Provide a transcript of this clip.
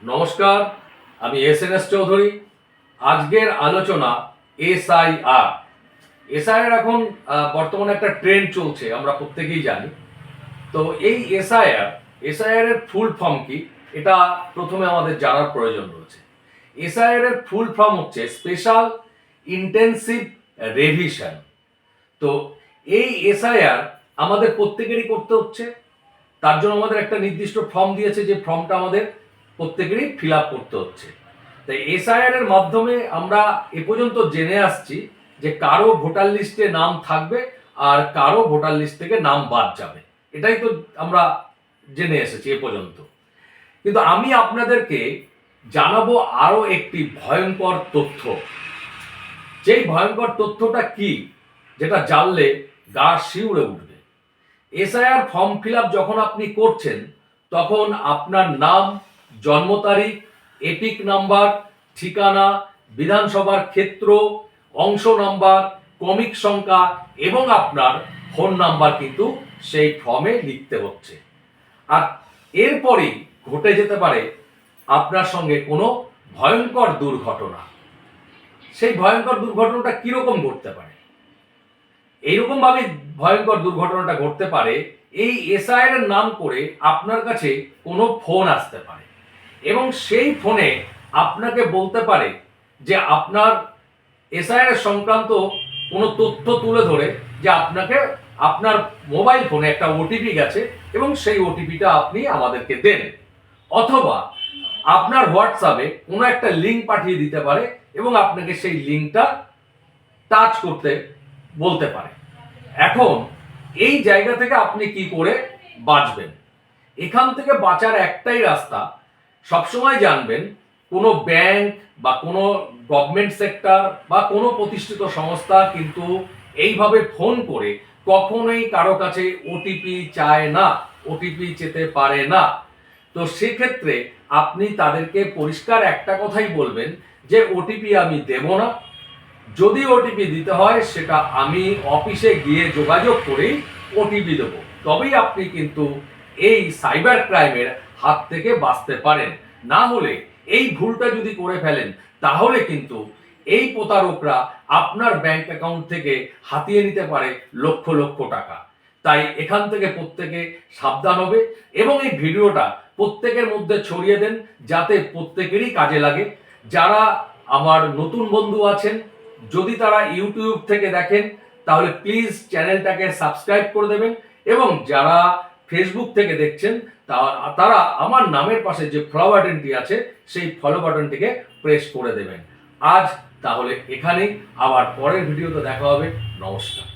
নমস্কার, আমি এস চৌধুরী। আজকের আলোচনা এসআইআর। এসআইআর এখন বর্তমানে একটা ট্রেন্ড চলছে, আমরা প্রত্যেকেই জানি। তো এই এসআইআর এর ফুল ফর্ম কি, এটা প্রথমে আমাদের জানার প্রয়োজন রয়েছে। এসআইআর এর ফুল ফর্ম হচ্ছে স্পেশাল ইন্টেন্সিভ রেভিশন। তো এই এসআইআর আমাদের প্রত্যেকেরই করতে হচ্ছে। তার জন্য আমাদের একটা নির্দিষ্ট ফর্ম দিয়েছে, যে ফর্মটা আমাদের প্রত্যেকেরই ফিল আপ করতে হচ্ছে। তাই এসআইআর এর মাধ্যমে আমরা এ পর্যন্ত জেনে আসছি যে কারো ভোটার লিস্টে নাম থাকবে আর কারো ভোটার লিস্ট থেকে নাম বাদ যাবে। এটাই তো আমরা জেনে এসেছি এ পর্যন্ত। কিন্তু আমি আপনাদেরকে জানাবো আরো একটি ভয়ঙ্কর তথ্য। যেই ভয়ঙ্কর তথ্যটা কি, যেটা জানলে গা শিউরে উঠবে। এসআইআর ফর্ম ফিল আপ যখন আপনি করছেন, তখন আপনার নাম, জন্ম তারিখ, এপিক নাম্বার, ঠিকানা, বিধানসভার ক্ষেত্র, অংশ নাম্বার, ক্রমিক সংখ্যা এবং আপনার ফোন নাম্বার কিন্তু সেই ফর্মে লিখতে হচ্ছে। আর এরপরেই ঘটে যেতে পারে আপনার সঙ্গে কোনো ভয়ঙ্কর দুর্ঘটনা। সেই ভয়ঙ্কর দুর্ঘটনাটা কিরকম ঘটতে পারে? এইরকম ভাবে ভয়ঙ্কর দুর্ঘটনাটা ঘটতে পারে, এই এসআইআর এর নাম করে আপনার কাছে কোনো ফোন আসতে পারে এবং সেই ফোনে আপনাকে বলতে পারে যে আপনার এসআইআর সংক্রান্ত কোনো তথ্য তুলে ধরে, যে আপনাকে আপনার মোবাইল ফোনে একটা ওটিপি গেছে এবং সেই ওটিপিটা আপনি আমাদেরকে দেন। অথবা আপনার হোয়াটসঅ্যাপে কোনো একটা লিঙ্ক পাঠিয়ে দিতে পারে এবং আপনাকে সেই লিঙ্কটা টাচ করতে বলতে পারে। এখন এই জায়গা থেকে আপনি কি করে বাঁচবেন? এখান থেকে বাঁচার একটাই রাস্তা, সবসময় জানবেন কোনো ব্যাংক বা কোনো গভর্নমেন্ট সেক্টর বা কোনো প্রতিষ্ঠিত সংস্থা কিন্তু এইভাবে ফোন করে কখনোই কারো কাছে ওটিপি চায় না, ওটিপি চেতে পারে না। তো সেক্ষেত্রে আপনি তাদেরকে পরিষ্কার একটা কথাই বলবেন যে ওটিপি আমি দেব না। যদি ওটিপি দিতে হয়, সেটা আমি অফিসে গিয়ে যোগাযোগ করেই ওটিপি দেব। তবেই আপনি কিন্তু এই সাইবার ক্রাইমের হাত থেকে বাঁচতে পারেন। না হলে এই ভুলটা যদি করে ফেলেন, তাহলে কিন্তু এই প্রতারকরা আপনার ব্যাংক অ্যাকাউন্ট থেকে হাতিয়ে নিতে পারে লক্ষ লক্ষ টাকা। তাই এখান থেকে প্রত্যেকে সাবধান হবে এবং এই ভিডিওটা প্রত্যেকের মধ্যে ছড়িয়ে দেন, যাতে প্রত্যেকেরই কাজে লাগে। যারা আমার নতুন বন্ধু আছেন, যদি তারা ইউটিউব থেকে দেখেন, তাহলে প্লিজ চ্যানেলটাকে সাবস্ক্রাইব করে দেবেন এবং যারা ফেসবুক থেকে দেখছেন, তারা আমার নামের পাশে যে ফলো বাটনটি আছে, সেই ফলো বাটনটিকে প্রেস করে দেবেন। আজ তাহলে এখানেই, আবার পরের ভিডিওতে দেখা হবে। নমস্কার।